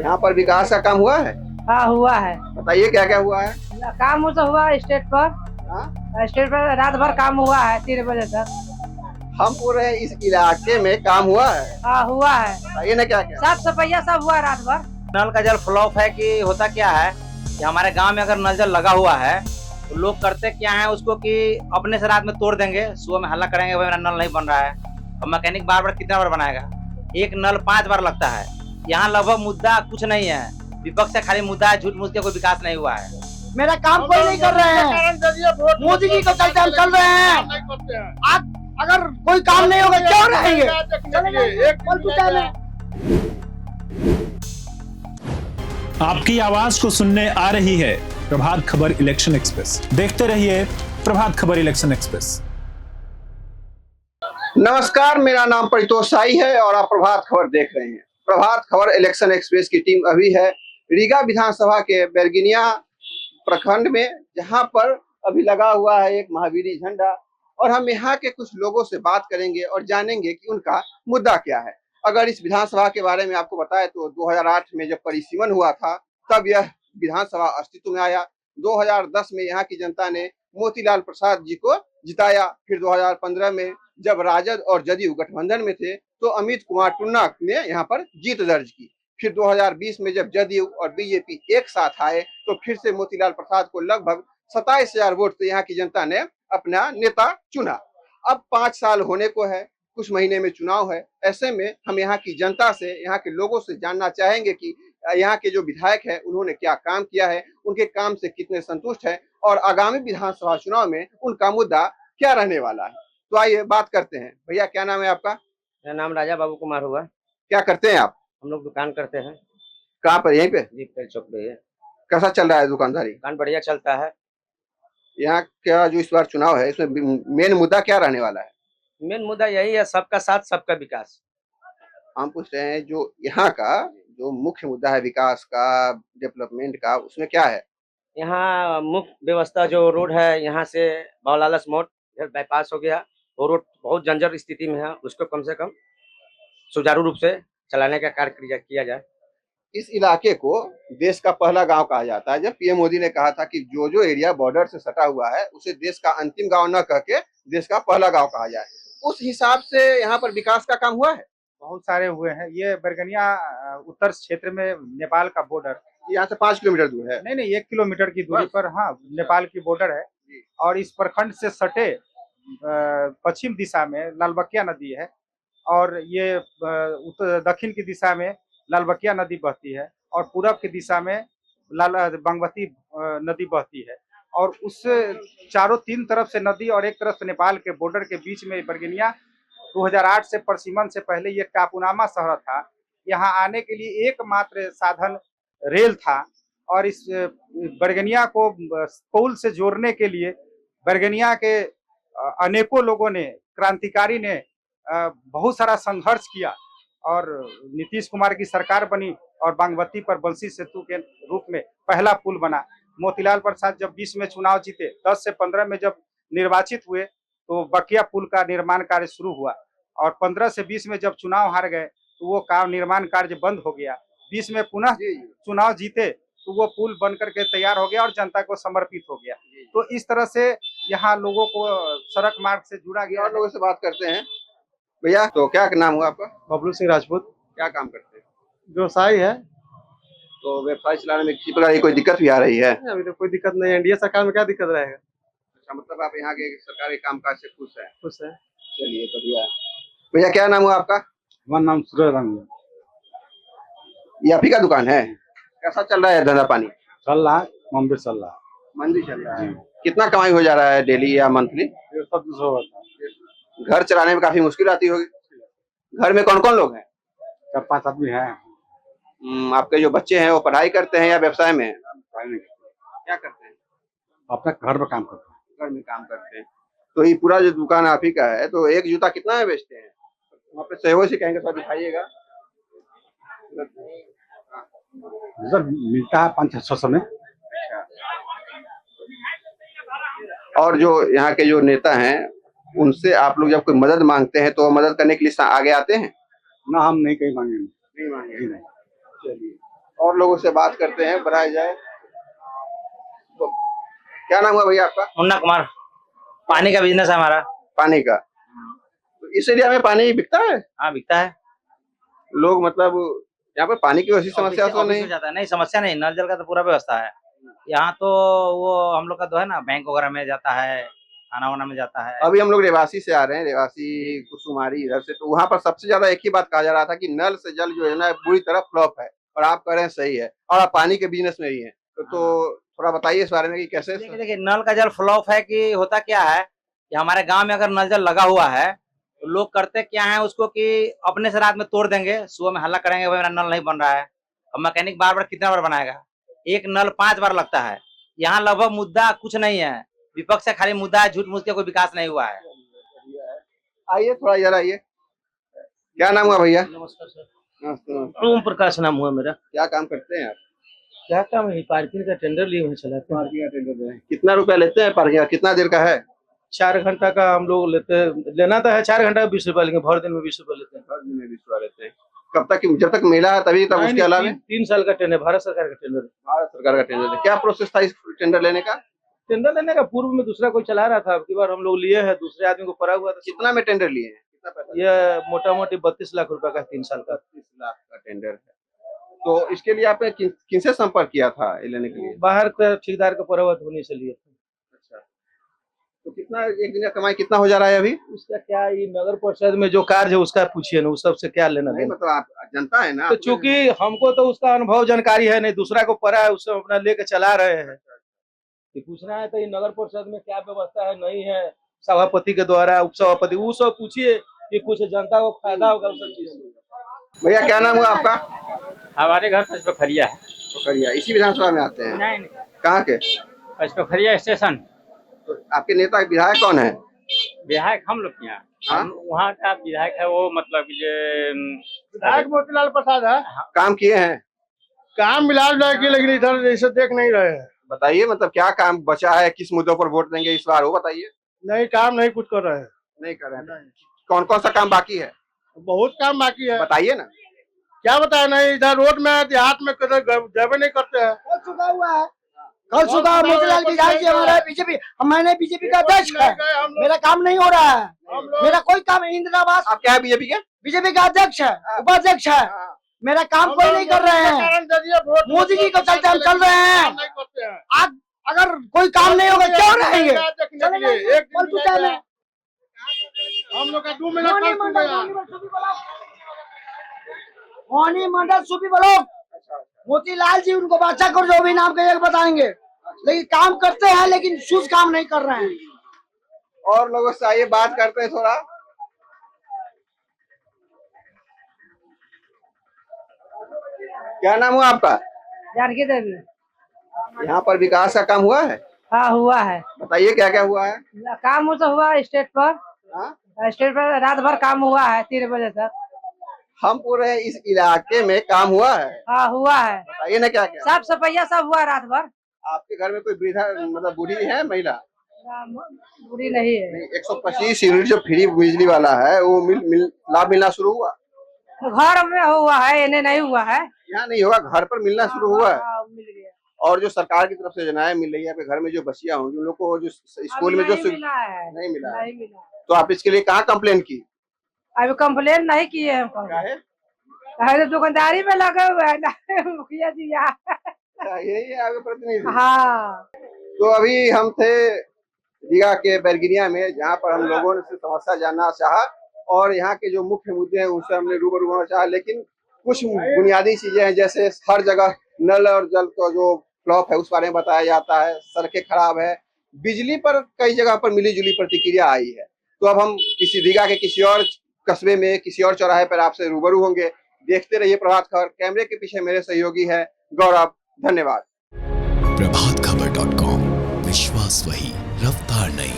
यहाँ पर विकास का काम हुआ है? हाँ हुआ है। बताइए क्या क्या हुआ है? काम तो हुआ है स्टेट पर। हाँ? स्टेट पर रात भर काम हुआ है 3 बजे तक। हम पूछ रहे हैं इस इलाके में काम हुआ है? हाँ हुआ है। बताइए ना क्या क्या? साफ सफाइया सब हुआ है रात भर। नल का जल फ्लॉप है कि होता क्या है कि हमारे गांव में अगर नल जल लगा हुआ है तो लोग करते क्या है उसको कि अपने से रात में तोड़ देंगे, सुबह में हल्ला करेंगे भाई मेरा नल नहीं बन रहा है। और मैकेनिक बार बार कितना बार बनाएगा? एक नल 5 बार लगता है। यहाँ लगभग मुद्दा कुछ नहीं है, विपक्ष से खाली मुद्दा है, झूठ मूठ के कोई विकास नहीं हुआ है। मेरा काम कोई नहीं कर रहे हैं, मोदी जी को चलते हम चल रहे हैं। आज अगर कोई काम नहीं होगा क्यों रहेंगे? आपकी आवाज को सुनने आ रही है प्रभात खबर इलेक्शन एक्सप्रेस। देखते रहिए प्रभात खबर इलेक्शन एक्सप्रेस। नमस्कार, मेरा नाम परितोष साई है और आप प्रभात खबर देख रहे हैं। प्रभात खबर इलेक्शन एक्सप्रेस की टीम अभी है रीगा विधानसभा के बैरगनिया प्रखंड में, जहां पर अभी लगा हुआ है एक महावीरी झंडा, और हम यहाँ के कुछ लोगों से बात करेंगे और जानेंगे कि उनका मुद्दा क्या है। अगर इस विधानसभा के बारे में आपको बताएं तो 2008 में जब परिसीमन हुआ था तब यह विधानसभा अस्तित्व में आया। 2010 में यहाँ की जनता ने मोतीलाल प्रसाद जी को जिताया। फिर 2015 में जब राजद और जदयू गठबंधन में थे तो अमित कुमार टुन्ना ने यहाँ पर जीत दर्ज की। फिर 2020 में जब जदयू और बीजेपी एक साथ आए तो फिर से मोतीलाल प्रसाद को लगभग 27,000 वोट से यहाँ की जनता ने अपना नेता चुना। अब 5 साल होने को है, कुछ महीने में चुनाव है। ऐसे में हम यहाँ की जनता से, यहाँ के लोगों से जानना चाहेंगे कि यहाँ के जो विधायक है उन्होंने क्या काम किया है, उनके काम से कितने संतुष्ट है और आगामी विधानसभा चुनाव में उनका मुद्दा क्या रहने वाला है। तो आइए बात करते हैं। भैया क्या नाम है आपका? मेरा नाम राजा बाबू कुमार हुआ। क्या करते हैं आप? हम लोग दुकान करते हैं। कहाँ पर? यहीं पे? जी पेड़ चौक पे है। कैसा चल रहा है दुकानदारी? दुकान बढ़िया चलता है। यहाँ का जो इस बार चुनाव है इसमें मेन मुद्दा क्या रहने वाला है? मेन मुद्दा यही है, सबका साथ सबका विकास। हम पूछ रहे हैं जो यहाँ का जो मुख्य मुद्दा है विकास का, डेवलपमेंट का, उसमें क्या है? यहाँ मुख्य व्यवस्था जो रोड है यहाँ से बावलालस मोड़ इधर बाईपास हो गया, वो रोड बहुत जर्जर स्थिति में है, उसको कम से कम सुचारू रूप से चलाने का कार्य किया जाए। इस इलाके को देश का पहला गांव कहा जाता है। जब पीएम मोदी ने कहा था कि जो जो एरिया बॉर्डर से सटा हुआ है उसे देश का अंतिम गांव न कह के देश का पहला गांव कहा जाए, उस हिसाब से यहाँ पर विकास का काम हुआ है? बहुत सारे हुए हैं। ये बैरगनिया उत्तर क्षेत्र में नेपाल का बॉर्डर, यहाँ से 5 किलोमीटर दूर है। नहीं 1 किलोमीटर की दूरी पर, हाँ, नेपाल की बॉर्डर है। और इस प्रखंड से सटे पश्चिम दिशा में लालबकिया नदी है और ये दक्षिण की दिशा में लालबकिया नदी बहती है और पूरब की दिशा में बागमती नदी बहती है। और उस चारों 3 तरफ से नदी और एक तरफ से नेपाल के बॉर्डर के बीच में बैरगनिया 2008 से परिसीमन से पहले ये टापुनामा शहर था। यहाँ आने के लिए एकमात्र साधन रेल था और इस बैरगनिया को पुल से जोड़ने के लिए बैरगनिया के अनेकों लोगों ने, क्रांतिकारी ने बहुत सारा संघर्ष किया और नीतीश कुमार की सरकार बनी और बागमती पर बंसी सेतु के रूप में पहला पुल बना। मोतीलाल प्रसाद जब 20 में चुनाव जीते, 10 से 15 में जब निर्वाचित हुए तो बकिया पुल का निर्माण कार्य शुरू हुआ और 15 से 20 में जब चुनाव हार गए तो वो काम निर्माण कार्य बंद हो गया। 20 में पुनः चुनाव जीते तो वो पुल बन करके तैयार हो गया और जनता को समर्पित हो गया। तो इस तरह से यहाँ लोगों को सड़क मार्ग से जुड़ा गया। और लोगों से बात करते हैं। भैया तो क्या नाम हुआ आपका? बबलू सिंह राजपूत। क्या काम करते हैं? व्यवसाय है। तो व्यवसाय चलाने में किसी प्रकार की कोई दिक्कत भी आ रही है? अभी तो कोई दिक्कत नहीं है, एनडीए सरकार में क्या दिक्कत रहेगा। अच्छा, मतलब आप यहाँ के सरकारी कामकाज से खुश हैं? खुश है। चलिए बढ़िया। भैया क्या नाम हुआ आपका? हमारा नाम सूर्यरंग है। ये आप ही का दुकान है? कैसा चल रहा है धंधा पानी? चल रहा है, मंदिर चल रहा है। मंदी चल रहा है। कितना कमाई हो जा रहा है डेली या मंथली? 150 होता है। घर चलाने में काफी मुश्किल आती होगी। घर में कौन कौन लोग हैं? 4-5 आदमी हैं। आपके जो बच्चे हैं वो पढ़ाई करते हैं या व्यवसाय में? क्या करते हैं? अपना घर में काम करते हैं। घर में काम करते हैं। तो ये पूरा जो दुकान आप ही का है, तो एक जूता कितना में बेचते हैं? वहाँ पे सहयोग से कहेंगे, थोड़ा दिखाइएगा। सर मिलता है 500-600 में। और जो यहाँ के जो नेता हैं उनसे आप लोग जब कोई मदद मांगते हैं तो मदद करने के लिए आगे आते हैं? ना, हम नहीं कहीं मांगे। नहीं मांगे। नहीं। चलिए। और लोगों से बात करते हैं, बढ़ाया जाए। तो क्या नाम हुआ भैया आपका? मुन्ना कुमार। पानी का बिजनेस है हमारा। पानी का। तो इस एरिया में पानी बिकता है? हाँ बिकता है। लोग मतलब यहाँ पर पानी की वैसी समस्या तो ऑफिस नहीं? में जाता है, नहीं समस्या नहीं, नल जल का तो पूरा व्यवस्था है यहाँ तो। वो हम लोग का तो है ना, बैंक वगैरह में जाता है, खाना वाना में जाता है। अभी हम लोग रेवासी से आ रहे हैं, रेवासी कुसुमारी इधर से, तो वहाँ पर सबसे ज्यादा एक ही बात कहा जा रहा था कि नल से जल जो है ना बुरी तरह फ्लॉप है, और आप कह रहे हैं सही है, और आप पानी के बिजनेस में ही हैं, तो थोड़ा बताइए इस बारे में कि कैसे। देखिए नल का जल फ्लॉप है कि होता क्या है कि हमारे गांव में अगर नल जल लगा हुआ है तो लोग करते क्या है उसको कि अपने से रात में तोड़ देंगे, सुबह में हल्ला करेंगे भाई मेरा नल नहीं बन रहा है। और मैकेनिक बार बार कितना बार बनाएगा, एक नल 5 बार लगता है। यहाँ लगभग मुद्दा कुछ नहीं है, विपक्ष से खाली मुद्दा है, झूठ मूठ के कोई विकास नहीं हुआ है। आइए थोड़ा इधर आइए। क्या नाम हुआ भैया? नमस्कार सर। नमस्ते, नमस्ते। ओम प्रकाश नाम हुआ मेरा। क्या काम करते हैं आप? क्या काम है? पार्किंग का टेंडर लिए हुए चलाते हैं। पार्किंग का टेंडर है। कितना रुपया लेते हैं पार्किंग का? कितना देर का है? 4 घंटा का हम लोग लेना तो है 4 घंटा 20 रुपया लेंगे, भर दिन में 20 रुपया लेते हैं। हर दिन में 20 रुपया लेते हैं। कब तक? जब तक मेला है तभी, तब नहीं, उसके अलावा? 3 साल का टेंडर, भारत सरकार का टेंडर। भारत सरकार का टेंडर है। क्या प्रोसेस था इस टेंडर लेने का? टेंडर लेने का पूर्व में दूसरा कोई चला रहा था, अब की बार हम लोग लिए हैं, दूसरे आदमी को पड़ा हुआ था। कितना में टेंडर लिए हैं? कितना पैसा? ये मोटा मोटी 32 लाख रुपए का 3 साल का। 30 लाख का टेंडर है। तो इसके लिए आपने किनसे संपर्क किया था ये लेने के लिए? बाहर का ठेकेदार का पड़ा हुआ होने से लिए। अच्छा, तो कितना एक दिन का कमाई कितना हो जा रहा है अभी? उसका क्या, ये नगर परिषद में जो कार्य है उसका पूछिए ना, उस सबसे क्या लेना नहीं देना। मतलब आप जनता है ना, तो चूंकि हमको तो उसका अनुभव जानकारी है नहीं, दूसरा को पड़ा है, उससे अपना लेके चला रहे हैं। ये पूछना है तो ये नगर परिषद में क्या व्यवस्था है नहीं है, सभापति के द्वारा, उप सभापति, वो सब पूछिए कि कुछ जनता को फायदा होगा उस सब चीज। भैया क्या नाम हुआ आपका? हमारे घर पचपोखरिया है। पोखरिया, इसी विधानसभा में आते हैं? नहीं, कहाँ के? पचपोखरिया स्टेशन। तो आपके नेता विधायक कौन है? विधायक हम लोग के यहाँ, हाँ? वहाँ का विधायक है वो, मतलब ये विधायक मोतीलाल प्रसाद है। काम किए हैं? काम मिला जुला के, लेकिन इधर जैसे देख नहीं रहे हैं। बताइए मतलब क्या काम बचा है, किस मुद्दों पर वोट देंगे इस बार, वो बताइए। नहीं, काम नहीं कुछ कर रहे हैं। नहीं कर रहे हैं? कौन कौन सा काम बाकी है बहुत काम बाकी है। बताइए ना। क्या बताया? नहीं, इधर रोड में देहात में जब नहीं करते हैं। कल सुबह मोतीलाल विधायक जी हमारा बीजेपी, मैंने बीजेपी का अध्यक्ष है, मेरा काम नहीं हो रहा है, मेरा कोई काम इंदिरावास। आप क्या है बीजेपी के? बीजेपी का अध्यक्ष है, उपाध्यक्ष है, मेरा काम कोई नहीं कर रहे हैं। मोदी जी को चलते हम चल रहे हैं। आज अगर कोई काम नहीं होगा क्यों रहेंगे? हम लोग का 2 मिनट मोनी मंडल सूबी ब्लॉक, मोतीलाल जी उनको बादशाह कर जो भी नाम कहिएगा बताएंगे, लेकिन काम करते हैं लेकिन सूझ काम नहीं कर रहे हैं। और लोगों से आइए बात करते हैं थोड़ा। क्या नाम हुआ आपका? जानकी देवी। यहाँ पर विकास का काम हुआ है? हाँ हुआ है। बताइए क्या क्या हुआ है? काम तो हुआ स्टेट पर, हाँ? स्टेट पर रात भर काम हुआ है 3 बजे तक। हम पूरे इस इलाके में काम हुआ है? हाँ हुआ है। बताइए ना क्या क्या। साफ सफाइया सब हुआ रात भर। आपके घर में कोई वृद्धा मतलब बूढ़ी है, महिला? बुरी नहीं है। 125 यूनिट जो फ्री बिजली वाला है वो लाभ मिलना शुरू हुआ? घर में हुआ है, इन्हें नहीं हुआ है। यहाँ नहीं होगा, घर पर मिलना शुरू हुआ है। हाँ, मिल गया। और जो सरकार की तरफ से योजनाएं मिल रही है आपके घर में, जो बच्चियां होंगी उन लोग को जो स्कूल में जो नहीं मिला है। नहीं मिला है। नहीं मिला। तो आप इसके लिए कहाँ कंप्लेन की? अभी कंप्लेन नहीं किए हम। तो दुकानदारी में लगे हुए हैं ना मुखिया जी यहाँ। यही है आपके प्रतिनिधि? हाँ। तो अभी हम थे रीगा के बैरगिनिया में, जहाँ पर हम लोगों ने समस्या जानना चाहा और यहाँ के जो मुख्य मुद्दे हैं उनसे हमने रूबरू होना चाहा, लेकिन कुछ बुनियादी चीजें हैं जैसे हर जगह नल और जल का जो फ्लॉप है उस बारे में बताया जाता है, सड़कें खराब है, बिजली पर कई जगह पर मिली जुली प्रतिक्रिया आई है। तो अब हम किसी रीगा के किसी और कस्बे में किसी और चौराहे पर आपसे रूबरू होंगे। देखते रहिए प्रभात खबर। कैमरे के पीछे मेरे सहयोगी है गौरव। धन्यवाद। प्रभातखबर.com, विश्वास वही, रफ्तार नहीं।